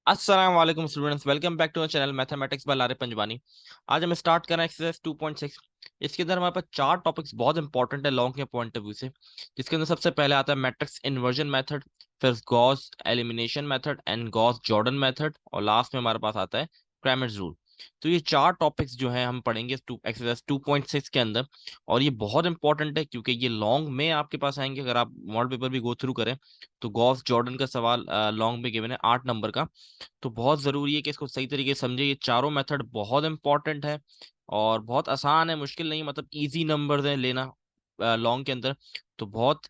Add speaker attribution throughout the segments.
Speaker 1: अस्सलाम वालेकुम students, welcome back to our channel mathematics by Lare Panjwani. आज हम स्टार्ट कर रहे हैं एक्सरसाइज 2.6। इसके अंदर हमारे पास चार टॉपिक्स बहुत इंपॉर्टेंट है लॉन्ग के पॉइंट ऑफ व्यू से, जिसके अंदर सबसे पहले आता है मैट्रिक्स इन्वर्जन मेथड, फिर Gauss elimination method and Gauss Jordan method, और लास्ट में हमारे पास आता है क्रैमर्स रूल। तो ये चार टॉपिक्स जो है हम पढ़ेंगे एक्सरसाइज 2.6 के अंदर, और ये बहुत इंपॉर्टेंट है क्योंकि ये लॉन्ग में आपके पास आएंगे। अगर आप मॉडल पेपर भी गो थ्रू करें तो गॉस जॉर्डन का सवाल लॉन्ग में गिवन है 8 नंबर का। तो बहुत जरूरी है कि इसको सही तरीके से समझे। ये चारों मेथड बहुत इंपॉर्टेंट है और बहुत आसान है, मुश्किल नहीं, मतलब इजी नंबर है लेना लॉन्ग के अंदर। तो बहुत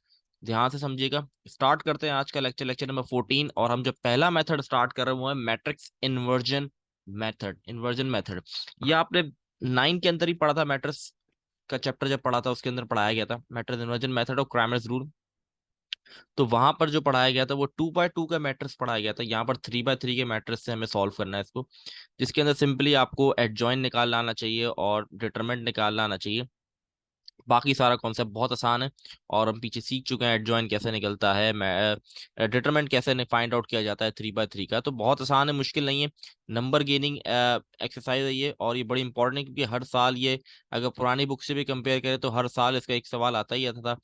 Speaker 1: ध्यान से समझिएगा। स्टार्ट करते हैं आज का लेक्चर, लेक्चर नंबर 14। और हम जो पहला मेथड स्टार्ट कर रहे हैं वो है matrix inversion method. Inversion method ये आपने 9 के अंदर ही पढ़ा था, मैट्रिक्स का चैप्टर जब पढ़ा था उसके अंदर पढ़ाया गया था मैट्रिक्स इन्वर्जन मेथड और क्रैमर्स रूल। तो वहां पर जो पढ़ाया गया था वो 2x2 का मैट्रिक्स पढ़ाया गया था। यहाँ पर 3x3 के मैट्रिक्स से हमें सॉल्व करना है इसको, जिसके अंदर सिंपली आपको एडजॉइन निकालना आना चाहिए और डिटरमिनेंट निकालना आना चाहिए। बाकी सारा कॉन्सेप्ट बहुत आसान है और हम पीछे सीख चुके हैं एडजॉइन कैसे निकलता है, मैं डिटरमिनेंट कैसे फाइंड आउट किया जाता है 3x3 का। तो बहुत आसान है, मुश्किल नहीं है। नंबर गेनिंग एक्सरसाइज है ये, और ये बड़ी इंपॉर्टेंट है क्योंकि हर साल ये, अगर पुरानी बुक से भी कंपेयर करें तो हर साल इसका एक सवाल आता ही आता था।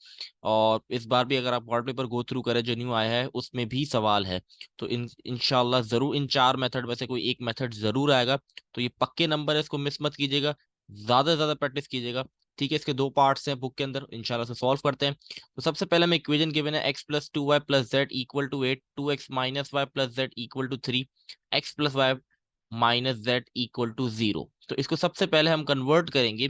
Speaker 1: और इस बार भी अगर आप वर्ड पेपर गो थ्रू करें जो न्यू आया है उसमें भी सवाल है। तो इंशाल्लाह जरूर इन चार मेथड में से कोई एक मेथड जरूर आएगा। तो ये पक्के नंबर है, इसको मिस मत कीजिएगा, ज्यादा से ज्यादा प्रैक्टिस कीजिएगा। ठीक है, इसके दो पार्ट्स हैं बुक के अंदर, इंशाल्लाह से सॉल्व करते हैं। तो सबसे पहले हमें इक्वेशन गिवन है x+2y+z=8, 2x-y+z=3, x+y-z=0। तो इसको सबसे पहले हम कन्वर्ट करेंगे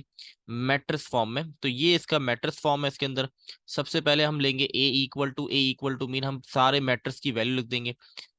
Speaker 1: मैट्रिक्स फॉर्म में। तो ये इसका मैट्रिक्स फॉर्म है। इसके अंदर सबसे पहले हम लेंगे a=a=, मीन हम सारे मैट्रिक्स की वैल्यू लिख देंगे।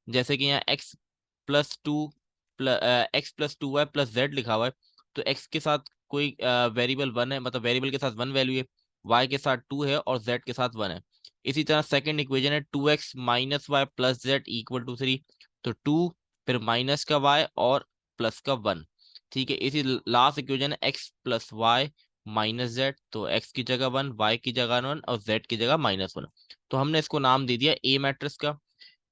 Speaker 1: जैसे कि यहाँ x+2y+z लिखा हुआ है, तो x के साथ कोई वेरिएबल 1 है, मतलब वेरिएबल के साथ 1 वैल्यू है, y के साथ 2 है और z के साथ 1 है। इसी तरह सेकंड इक्वेशन है 2x-y+z=3। तो 2 फिर माइनस का y और प्लस का 1। ठीक है, इसी लास्ट इक्वेशन है x+y-z। तो x की जगह 1, y की जगह 1 और z की जगह -1। तो हमने इसको नाम दे दिया ए मैट्रिक्स का।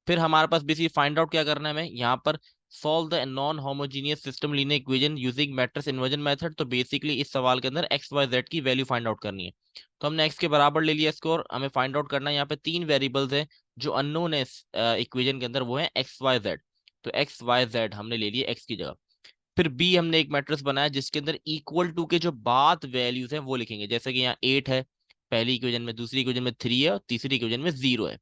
Speaker 1: फिर हमारे पास बेसिकली फाइंड आउट क्या करना है हमें यहाँ पर, solve the non homogeneous system linear equation using matrix inversion method. तो बेसिकली इस सवाल के अंदर एक्स वाई जेड की वैल्यू फाइंड आउट करनी है। तो हमने एक्स के बराबर ले लिया इसको, और हमें फाइंड आउट करना है। यहाँ पे तीन वेरिएबल्स हैं जो अननोन है इस इक्वेशन के अंदर, वो है एक्स वाई जेड। तो एक्स वाई जेड हमने ले लिया एक्स की जगह। फिर बी हमने एक मैट्रिक्स बनाया जिसके अंदर इक्वल टू के जो बाद वैल्यूज हैं वो लिखेंगे। जैसे कि यहाँ 8 है पहली इक्वेशन में, दूसरी इक्वेशन में 3 है और तीसरी इक्वेशन में 0 है।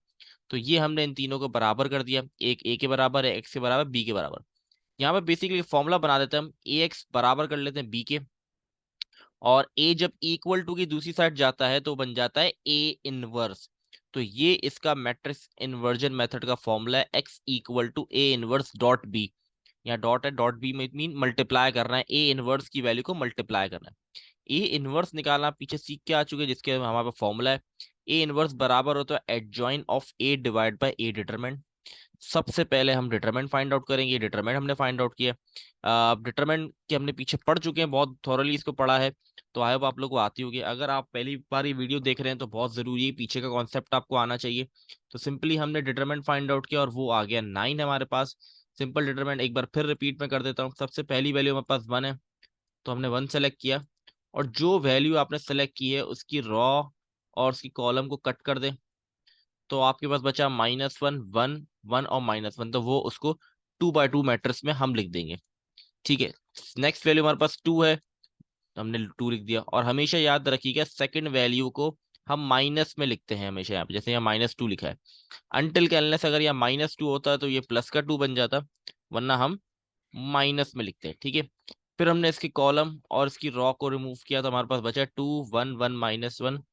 Speaker 1: तो ये हमने इन तीनों को बराबर कर दिया, एक ए के बराबर है, एक्स के बराबर, बी के बराबर। यहाँ पे बेसिकली फॉर्मूला बना देते हैं हम, ए एक्स बराबर कर लेते हैं बी के, और ए जब इक्वल टू की दूसरी साइड जाता है तो बन जाता है ए इनवर्स। तो ये इसका मैट्रिक्स इन्वर्जन मेथड का फॉर्मूला है, X equal to A inverse dot B. यहाँ डॉट है, डॉट बी में मीन मल्टीप्लाई करना है, ए इनवर्स की वैल्यू को मल्टीप्लाई करना है। ए इनवर्स निकालना पीछे सीख के आ चुके हैं, जिसके हमारे पास फॉर्मूला है ए इनवर्स बराबर होता है adjoin of A divide by A determinant. सबसे पहले हम डिटरमिनेंट फाइंड आउट करेंगे, डिटरमिनेंट हमने फाइंड आउट किया। डिटरमिनेंट के हमने पीछे पढ़ चुके हैं, बहुत थॉरली इसको पढ़ा है, तो आई होप आप लोग को आती होगी। अगर आप पहली बार ये वीडियो देख रहे हैं तो बहुत जरूरी है, पीछे का कॉन्सेप्ट आपको आना चाहिए। तो सिंपली हमने डिटरमिनेंट फाइंड आउट किया और वो आ गया 9 हमारे पास। सिंपल डिटरमिनेंट एक बार फिर रिपीट में कर देता हूँ। सबसे पहली वैल्यू हमारे पास 1 है, तो हमने 1 सेलेक्ट किया, और जो वैल्यू आपने सेलेक्ट की है उसकी रॉ और उसकी कॉलम को कट कर दें। तो आपके पास बचा -1, 1, 1 और -1। तो वो उसको 2x2 मैट्रिक्स में हम लिख देंगे। ठीक है, नेक्स्ट वैल्यू हमारे पास 2 है, तो हमने 2 लिख दिया। और हमेशा याद रखिएगा सेकंड वैल्यू को हम माइनस में लिखते हैं हमेशा। यहाँ पे जैसे यहाँ -2 लिखा है, अनटिल के अनलेस अगर यहाँ -2 होता है तो ये प्लस का 2 बन जाता, वरना हम माइनस में लिखते हैं। ठीक है, फिर हमने इसकी कॉलम और इसकी रॉ को रिमूव किया, तो हमारे पास बचा 2, 1, 1, -1।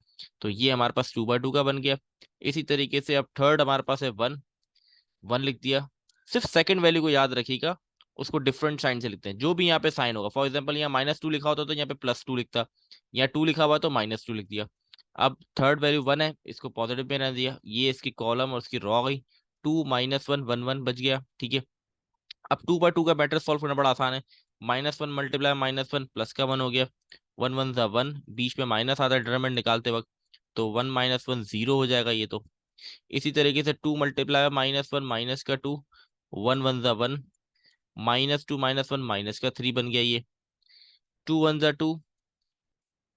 Speaker 1: तो ये हमारे पास 2x2 का बन गया। इसी तरीके से अब थर्ड हमारे पास है 1, 1 लिख दिया। सिर्फ सेकंड वैल्यू को याद रखिएगा, उसको डिफरेंट साइन से लिखते हैं, जो भी यहाँ पे साइन होगा। फॉर एग्जाम्पल यहाँ -2 लिखा होता तो यहाँ पे +2 लिखता, यहाँ 2 लिखा हुआ तो -2 लिख दिया। अब थर्ड वैल्यू 1 है, इसको पॉजिटिव में रहने दिया, ये इसकी कॉलम और इसकी रॉ गई, 2, -1, 1, 1 बच गया। ठीक है, अब 2x2 का मैट्रिक्स सॉल्व करना बड़ा आसान है। -1 मल्टीप्लाई -1 प्लस का 1 हो गया, 1 1 ज़ा 1, बीच में माइनस आता है डिटरमिनेंट निकालते वक्त, तो 1 -1 0 हो जाएगा ये तो। इसी तरीके से 2 मल्टीप्लाई -1 माइनस का 2, वन वन ज़ा वन, -2 -1 -3 बन गया ये, 2 1 ज़ा 2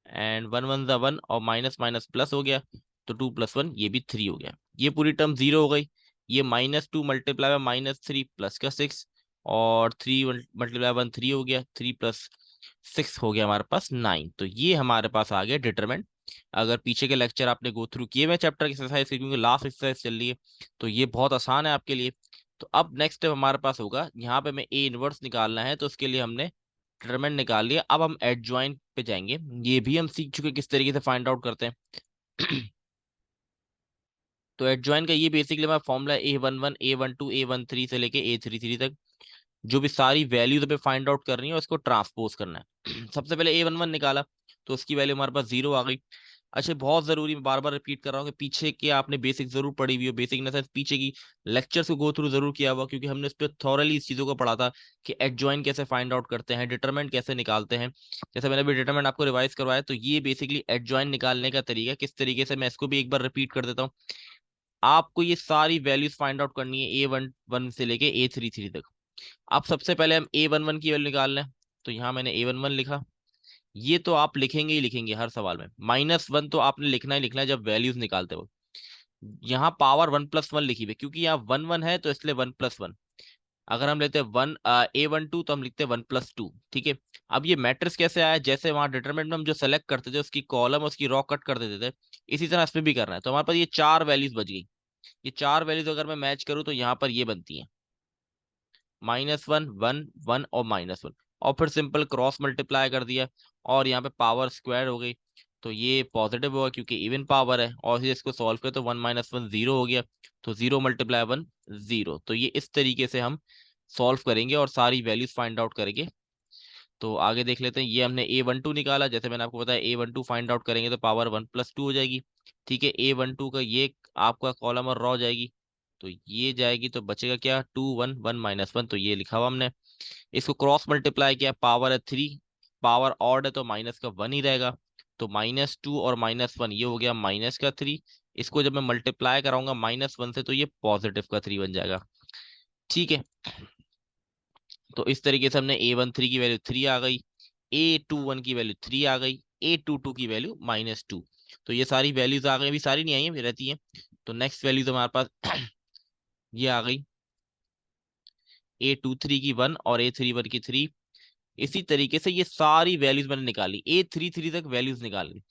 Speaker 1: एंड 1 1 ज़ा 1 और माइनस माइनस प्लस हो गया, तो 2 + 1 ये भी 3 हो गया। ये पूरी टर्म 0 हो गई। ये -2 मल्टीप्लाई बाय -3 प्लस का 6 और 3 मल्टीप्लाई 1 3 हो गया, 3 + 6 हो गया हमारे पास 9। तो ये हमारे पास आ गया डिटरमिनेंट। अगर पीछे के लेक्चर आपने गो थ्रू किए हुए चैप्टर की एक्सरसाइज, क्योंकि लास्ट एक्सरसाइज चल रही है, तो ये बहुत आसान है आपके लिए। तो अब नेक्स्ट स्टेप हमारे पास होगा, यहाँ पे हमें ए इनवर्स निकालना है, तो उसके लिए हमने डिटरमिनेंट निकाल लिया। अब हम एडजॉइन पे जाएंगे। ये भी हम सीख चुके किस तरीके से फाइंड आउट करते हैं। तो एडजॉइन का ये बेसिकली हमारा फॉर्मूला A11 A12 A13 से लेके A33 तक, जो भी सारी वैल्यूज हमें फाइंड आउट करनी है उसको ट्रांसपोज करना है। सबसे पहले A11 निकाला, तो उसकी वैल्यू हमारे पास 0 आ गई। अच्छा, बहुत जरूरी, मैं बार बार रिपीट कर रहा हूँ कि पीछे के आपने बेसिक जरूर पढ़ी हुई हो, बेसिक इन द सेंस पीछे की लेक्चर्स को गो थ्रू जरूर किया हुआ, क्योंकि हमने इस पर थॉरली इस चीजों को पढ़ा था कि एडजॉइन कैसे फाइंड आउट करते हैं, डिटरमिनेंट कैसे निकालते हैं। जैसे मैंने अभी डिटरमिनेंट आपको रिवाइज करवाया, तो ये बेसिकली एडजॉइन निकालने का तरीका किस तरीके से, मैं इसको भी एक बार रिपीट कर देता हूँ। आपको ये सारी वैल्यूज फाइंड आउट करनी है A11 से लेके A33 तक। अब सबसे पहले हम A11 की वैल्यू निकाल लें, तो यहाँ मैंने A11 लिखा। ये तो आप लिखेंगे ही लिखेंगे हर सवाल में, -1 तो आपने लिखना ही लिखना है जब वैल्यूज निकालते हो। यहाँ पावर 1 + 1 लिखी हुई है, क्योंकि यहाँ 1 1 है तो इसलिए 1 + 1। अगर हम लेते हैं A12 तो हम लिखते हैं 1 + 2। ठीक है। अब ये मैट्रिक्स कैसे आया, जैसे वहां डिटरमिनेंट में हम जो सेलेक्ट करते थे उसकी कॉलम उसकी रॉ कट कर देते थे, इसी तरह इसमें भी करना है। तो हमारे पास ये 4 वैल्यूज बच गई। ये 4 वैल्यूज अगर मैं मैच करूँ तो यहाँ पर ये बनती है -1 1 1 और -1, और फिर सिंपल क्रॉस मल्टीप्लाई कर दिया, और यहाँ पे पावर स्क्वायर हो गई, तो ये पॉजिटिव होगा क्योंकि इवन पावर है। और फिर इसको सॉल्व करें तो 1 -1 0 हो गया, तो 0 × 1 0। तो ये इस तरीके से हम सॉल्व करेंगे और सारी वैल्यूज फाइंड आउट करेंगे। तो आगे देख लेते हैं। ये हमने A12 निकाला, जैसे मैंने आपको बताया A12 फाइंड आउट करेंगे तो पावर 1 + 2 हो जाएगी। ठीक है। A12 का ये आपका कॉलम और रॉ जाएगी, तो ये जाएगी, तो बचेगा क्या, 2 1 1 -1, तो ये लिखा हुआ हमने। इसको क्रॉस मल्टीप्लाई किया, पावर है 3, पावर ऑड है तो माइनस का 1 ही रहेगा, तो -2 और -1 ये हो गया -3। इसको जब मैं मल्टीप्लाई कराऊंगा -1 से, तो ये पॉजिटिव का 3 बन जाएगा। ठीक है। तो इस तरीके से हमने A13 की वैल्यू 3 आ गई, A21 की वैल्यू 3 आ गई, A22 की वैल्यू -2। तो ये सारी वैल्यूज आ गई, अभी सारी नहीं आई है, रहती हैं। तो नेक्स्ट वैल्यूज हमारे पास ये आ गई, A23 की 1 और A31 की 3। इसी तरीके से ये सारी वैल्यूज मैंने निकाली, A33 तक वैल्यूज निकाल ली।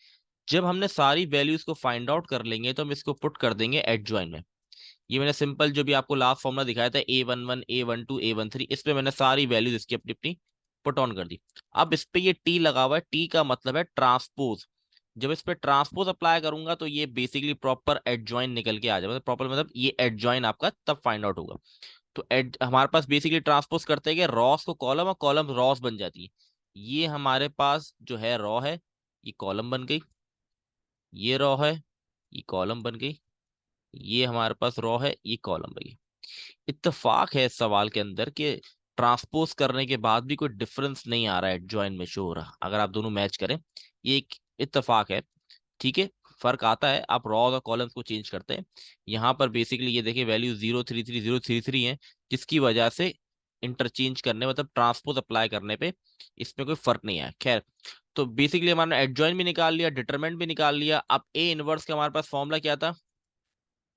Speaker 1: जब हमने सारी वैल्यूज को फाइंड आउट कर लेंगे तो हम इसको पुट कर देंगे एडजॉइन में। ये मैंने सिंपल जो भी आपको लास्ट फॉर्मूला दिखाया था A11 A12 A13, इस पे मैंने सारी वैल्यूज इसकी अपनी अपनी पुट ऑन कर दी। अब इस पे ये टी लगा हुआ है, टी का मतलब है ट्रांसपोज। जब इस पे ट्रांसपोज अप्लाई करूंगा तो ये बेसिकली प्रॉपर एडजॉइन निकल के आ जाएगा, मतलब प्रॉपर मतलब ये एडजॉइन आपका तब फाइंड आउट होगा। तो एड हमारे पास बेसिकली ट्रांसपोज करते हैं कि रॉस को कॉलम और कॉलम रॉस बन जाती है। ये हमारे पास जो है रॉ है, ये कॉलम बन गई, ये रॉ है, ये कॉलम बन गई, ये हमारे पास रॉ है, ये कॉलम बन गई। इत्तेफाक है इस सवाल के अंदर कि ट्रांसपोज करने के बाद भी कोई डिफरेंस नहीं आ रहा है, जॉइन में शो हो रहा, अगर आप दोनों मैच करें, ये एक इत्तेफाक है। ठीक है। फर्क आता है, आप रॉ और कॉलम्स को चेंज करते हैं। यहाँ पर बेसिकली ये देखिए वैल्यू 033 है, जिसकी वजह से इंटरचेंज करने, मतलब ट्रांसपोज अप्लाई करने पे इसमें कोई फर्क नहीं आया। खैर, तो बेसिकली हमारा एडजॉइन भी निकाल लिया, डिटरमिनेंट भी निकाल लिया। अब ए इनवर्स का हमारे पास फॉर्मूला क्या था,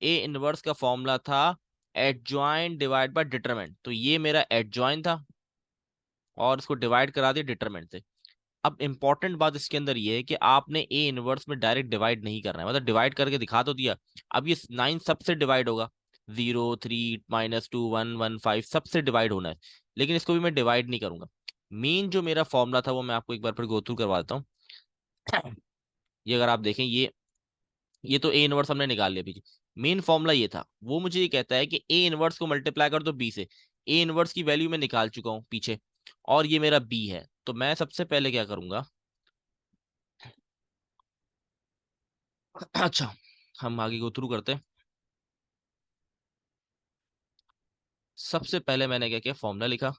Speaker 1: ए इनवर्स का फॉर्मूला था एडजॉइन डिवाइड बाय डिटरमिनेंट। तो ये मेरा एडजॉइन था और इसको डिवाइड करा दिया डिटरमिनेंट से। अब इंपॉर्टेंट बात इसके अंदर ये है कि आपने ए इनवर्स में डायरेक्ट डिवाइड नहीं करना है, मतलब डिवाइड करके दिखा तो दिया। अब ये 9 सबसे डिवाइड होगा, 0 3 -2 1 1 5 सबसे डिवाइड होना है, लेकिन इसको भी मैं डिवाइड नहीं करूंगा। मेन जो मेरा फॉर्मूला था वो मैं आपको एक बार फिर गो थ्रू करवा देता हूँ। ये अगर आप देखें, ये तो ए इनवर्स हमने निकाल लिया पीछे। मेन फॉर्मूला ये था, वो मुझे ये कहता है कि ए इनवर्स को मल्टीप्लाई कर दो बी से। ए इनवर्स की वैल्यू मैं निकाल चुका हूँ पीछे, और ये मेरा बी है। तो मैं सबसे पहले क्या करूंगा, अच्छा, हम आगे गो थ्रू करते हैं। सबसे पहले मैंने क्या किया, फॉर्मूला लिखा।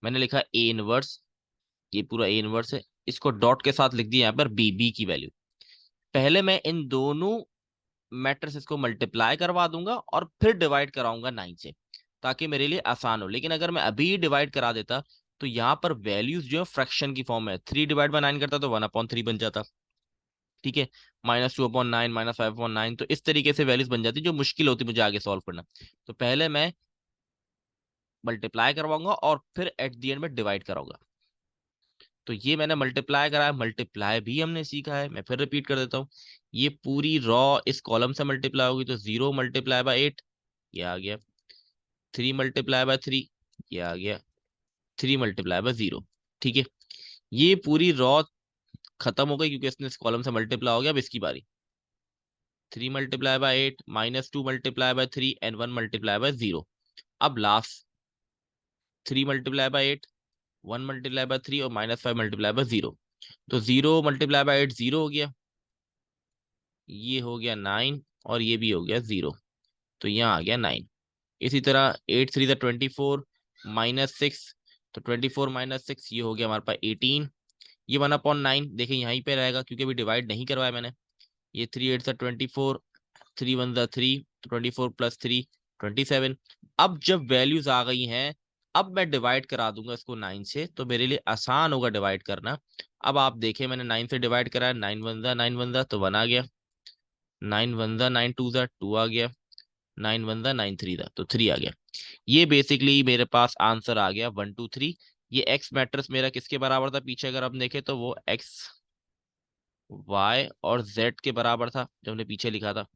Speaker 1: मैंने लिखा ए इनवर्स, ये पूरा ए इनवर्स है, इसको डॉट के साथ लिख दिया यहाँ पर बी, बी की वैल्यू। पहले मैं इन दोनों मैट्रिसेस को मल्टीप्लाई करवा दूंगा और फिर डिवाइड कराऊंगा 9 से, ताकि मेरे लिए आसान हो। लेकिन अगर मैं अभी डिवाइड करा देता तो यहाँ पर वैल्यूज जो है फ्रैक्शन की फॉर्म में, 3/9 करता तो 1/3 बन जाता। ठीक है, -2/9, -5/9, तो इस तरीके से वैल्यूज बन जाती जो मुश्किल होती मुझे आगे सॉल्व करना। तो पहले मैं मल्टीप्लाई करवाऊंगा और फिर एट द एंड में डिवाइड कराऊंगा। तो ये मैंने मल्टीप्लाई करा है, मल्टीप्लाई भी हमने सीखा है, मैं फिर रिपीट कर देता हूँ। ये पूरी रॉ इस कॉलम से मल्टीप्लाई होगी तो 0 × 8 ये आ गया, 3 × 3 ये आ गया, 3 × 0। ठीक है, ये पूरी रॉ खत्म हो गई क्योंकि इसने इस कॉलम से मल्टीप्लाई हो गया। अब इसकी बारी, 3 × 8 -2 × 3 एंड 1 × 0। अब लास्ट 3 × 8, 1 × 3 और -5 × 0। तो 0 × 8 0 हो गया, ये हो गया 9 और ये भी हो गया 0। तो यहाँ आ गया 9। इसी तरह 8 × 3 = 24 -6, तो 24 - 6 ये हो गया हमारे पास 18। ये 1/9 देखिए यहीं पे रहेगा क्योंकि अभी डिवाइड नहीं करवाया मैंने। ये 3 × 8 = 24, 3 × 1 = 3, 24 + 3 27। अब जब वैल्यूज आ गई हैं, अब मैं डिवाइड करा दूंगा इसको 9 से, तो मेरे लिए आसान होगा डिवाइड करना। अब आप देखें मैंने 9 से डिवाइड करा है, 9 × 1 = 9 × 1 तो 1 आ गया, 9 × 1 = 9 × 2 = 2 आ गया, 9 × 1 = 9 × 3 तो 3 आ गया। ये बेसिकली मेरे पास आंसर आ गया 1 2 3। ये एक्स मैट्रिक्स मेरा किसके बराबर था पीछे अगर आप देखें तो वो एक्स वाई और जेड के बराबर था जो हमने पीछे लिखा था।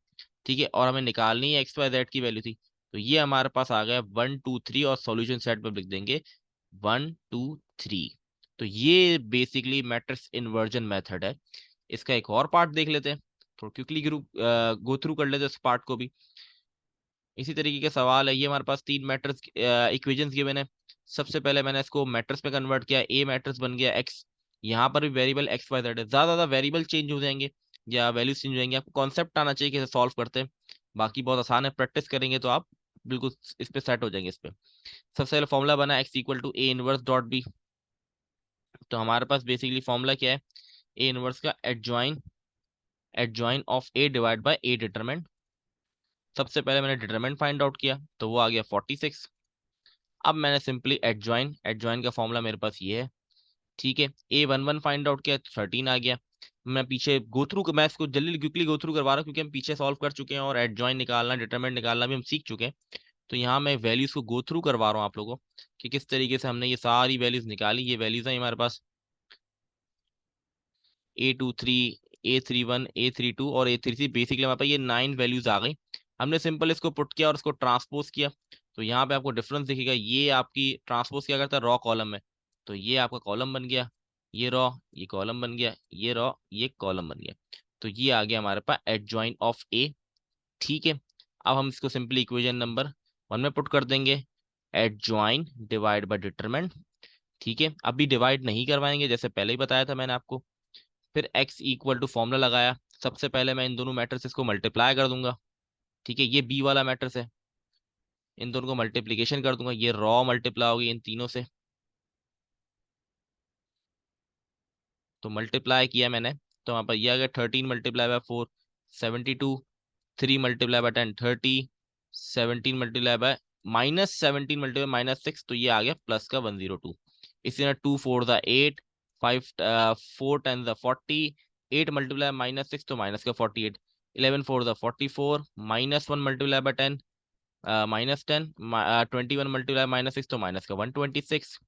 Speaker 1: ठीक है, और हमें निकालनी है एक्स वाई जेड की वैल्यू थी। तो ये हमारे पास आ गया 1 2 3 और सॉल्यूशन सेट पे लिख देंगे 1 2 3। तो ये बेसिकली मैट्रिक्स इन्वर्जन मेथड है। इसका एक और पार्ट देख लेते हैं, थोड़ा क्विकली ग्रुप गो थ्रू कर लेते हैं इस पार्ट को भी। इसी तरीके के सवाल है। ये हमारे पास 3 मैट्रिक्स इक्वेशंस गिवन है। सबसे पहले मैंने इसको मैट्रिक्स में कन्वर्ट किया, ए मैट्रिक्स बन गया एक्स। यहाँ पर भी वेरिएबल एक्स वाई जेड है, ज्यादा वेरिएबल चेंज हो जाएंगे या वैल्यूज चेंज हो जाएंगे। आपको कॉन्सेप्ट आना चाहिए कैसे सॉल्व करते हैं। बाकी बहुत आसान है, प्रैक्टिस करेंगे तो आप बिल्कुल इस पे सेट हो जाएंगे इस पे। सबसे पहले फॉर्मूला बना x = a−1 b। तो हमारे पास बेसिकली फॉर्मूला क्या है, a−1 का adjoin of a divide by a determinant. सबसे पहले मैंने डिटरमिनेंट फाइंड आउट किया तो वो आ गया 46। अब मैंने सिंपली एडजॉइन का फॉर्मूला मेरे पास ये है। ठीक है, a11 फाइंड आउट किया तो 13 आ गया। मैं पीछे गो थ्रू, मैं इसको जल्दी क्विकली गो थ्रू करवा रहा हूँ क्योंकि हम पीछे सॉल्व कर चुके हैं और एडजॉइन निकालना डिटरमिनेंट निकालना भी हम सीख चुके हैं। तो यहाँ मैं वैल्यूज को गो थ्रू करवा रहा हूँ आप लोगों को कि किस तरीके से हमने ये सारी वैल्यूज निकाली। ये वैल्यूज हैं हमारे पास A23, A31, A32 और A33। बेसिकली हमारे पास ये 9 वैल्यूज आ गई। हमने सिंपल इसको पुट किया और इसको ट्रांसपोज किया। तो यहाँ पे आपको डिफरेंस दिखेगा, ये आपकी ट्रांसपोज क्या करता है रॉ कॉलम में, तो ये आपका कॉलम बन गया, ये रॉ ये कॉलम बन गया, ये रॉ ये कॉलम बन गया। तो ये आ गया हमारे पास एडजॉइन ऑफ ए। ठीक है, अब हम इसको सिंपली इक्वेशन नंबर 1 में पुट कर देंगे, एडजॉइन डिवाइड बाय डिटरमिनेंट। ठीक है, अभी डिवाइड नहीं करवाएंगे जैसे पहले ही बताया था मैंने आपको। फिर x = फॉर्मूला लगाया। सबसे पहले मैं इन दोनों मैट्रिसेस को मल्टीप्लाई कर दूंगा। ठीक है, ये b वाला मैट्रिक्स है, इन दोनों को मल्टीप्लीकेशन कर दूंगा, ये रॉ मल्टीप्लाई होगी इन तीनों से। तो मल्टीप्लाई किया मैंने तो वहां पर ये आ गया 13 × 4 72, 3 × 10 30, 17 × -17 × -6 तो ये आ गया प्लस का 102। इसी तरह 2 4 द 8, 5 4 10 द 40, 8 × -6 तो माइनस का 48, 11 4 द 44, -1 × 10 -10, 21 × -6 तो माइनस का 126।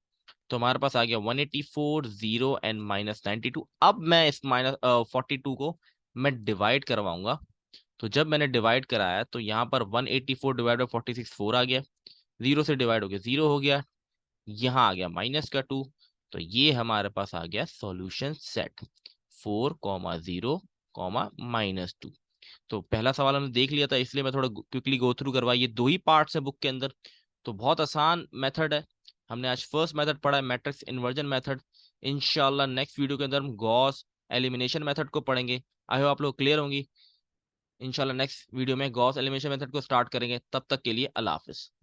Speaker 1: तो हमारे पास आ गया 184 0 एंड -92। अब मैं इस -42 को मैं डिवाइड करवाऊंगा। तो जब मैंने डिवाइड कराया तो यहाँ पर 184 डिवाइड बाई 46 4 आ गया, 0 से डिवाइड हो गया 0 हो गया, यहाँ आ गया -2। तो ये हमारे पास आ गया सॉल्यूशन सेट 4, 0, -2। तो पहला सवाल हमने देख लिया था इसलिए मैं थोड़ा क्विकली गो थ्रू करवा, ये दो ही पार्ट्स है बुक के अंदर। तो बहुत आसान मेथड है। हमने आज फर्स्ट मेथड पढ़ा है मैट्रिक्स इन्वर्जन मेथड। इंशाल्लाह नेक्स्ट वीडियो के अंदर हम गॉस एलिमिनेशन मेथड को पढ़ेंगे। आई होप आप लोग क्लियर होंगी। इंशाल्लाह नेक्स्ट वीडियो में गॉस एलिमिनेशन मेथड को स्टार्ट करेंगे। तब तक के लिए अल्लाह हाफिज।